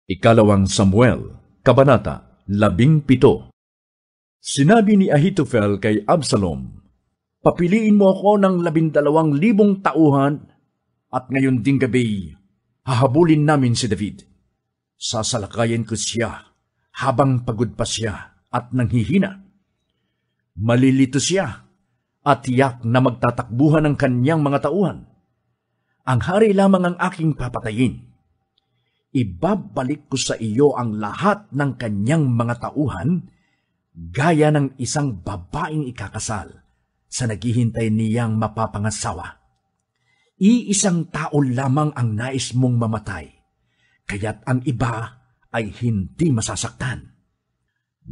Ikalawang Samuel, Kabanata 17. Sinabi ni Ahitofel kay Absalom, "Papiliin mo ako ng 12,000 tauhan, at ngayon ding gabi, hahabulin namin si David. Sasalakayin ko siya habang pagod pa siya at nanghihina. Malilito siya at tiyak na magtatakbuhan ng kanyang mga tauhan. Ang hari lamang ang aking papatayin. Ibabalik ko sa iyo ang lahat ng kanyang mga tauhan, gaya ng isang babaeng ikakasal sa naghihintay niyang mapapangasawa. Iisang tao lamang ang nais mong mamatay, kaya't ang iba ay hindi masasaktan."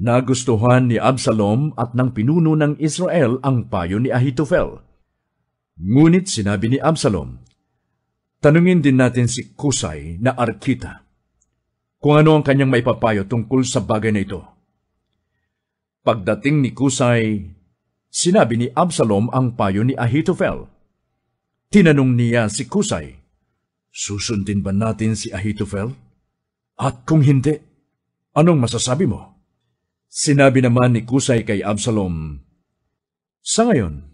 Nagustuhan ni Absalom at ng pinuno ng Israel ang payo ni Ahitofel. Ngunit sinabi ni Absalom, "Tanungin din natin si Kusay na Arkita kung ano ang kanyang maipapayo tungkol sa bagay na ito." Pagdating ni Kusay, sinabi ni Absalom ang payo ni Ahitofel. Tinanong niya si Kusay, "Susundin ba natin si Ahitofel? At kung hindi, anong masasabi mo?" Sinabi naman ni Kusay kay Absalom, "Sa ngayon,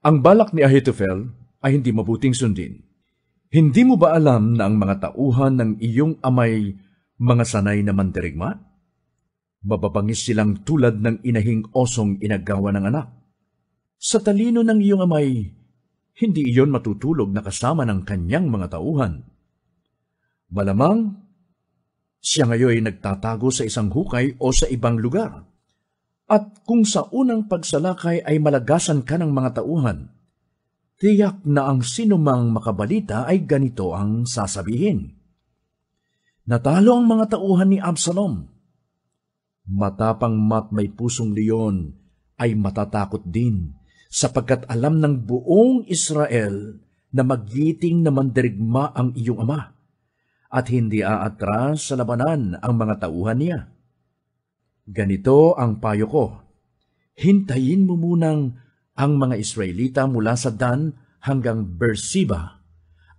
ang balak ni Ahitofel ay hindi mabuting sundin. Hindi mo ba alam na ang mga tauhan ng iyong amay mga sanay na mandirigma? Mababangis silang tulad ng inahing osong inagawa ng anak. Sa talino ng iyong amay, hindi iyon matutulog na kasama ng kanyang mga tauhan. Malamang, siya ngayon ay nagtatago sa isang hukay o sa ibang lugar. At kung sa unang pagsalakay ay malagasan ka ng mga tauhan, tiyak na ang sinumang makabalita ay ganito ang sasabihin: natalo ang mga tauhan ni Absalom. Matapang mat may pusong leon ay matatakot din, sapagkat alam ng buong Israel na magiting na mandirigma ang iyong ama, at hindi aatras sa labanan ang mga tauhan niya. Ganito ang payo ko: hintayin mo munang ang mga Israelita mula sa Dan hanggang Beersheba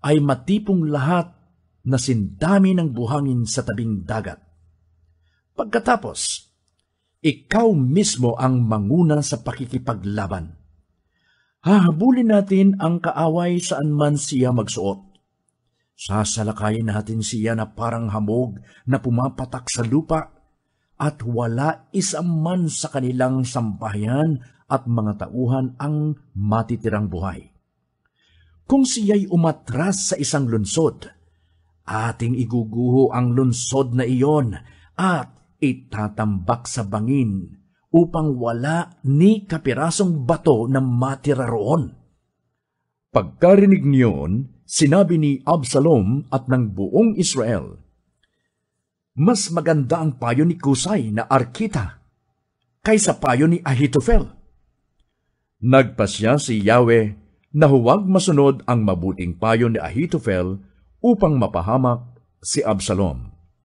ay matipong lahat na sindami ng buhangin sa tabing dagat. Pagkatapos, ikaw mismo ang manguna sa pakikipaglaban. Hahabulin natin ang kaaway saan man siya magsuot. Sasalakayin natin siya na parang hamog na pumapatak sa lupa, at wala isa man sa kanilang sambahayan at mga tauhan ang matitirang buhay. Kung siya'y umatras sa isang lunsod, ating iguguho ang lunsod na iyon at itatambak sa bangin upang wala ni kapirasong bato na matira roon." Pagkarinig niyon, sinabi ni Absalom at ng buong Israel, "Mas maganda ang payo ni Kusay na Arkita kaysa payo ni Ahitofel." Nagpasya si Yahweh na huwag masunod ang mabuting payo ni Ahitofel upang mapahamak si Absalom.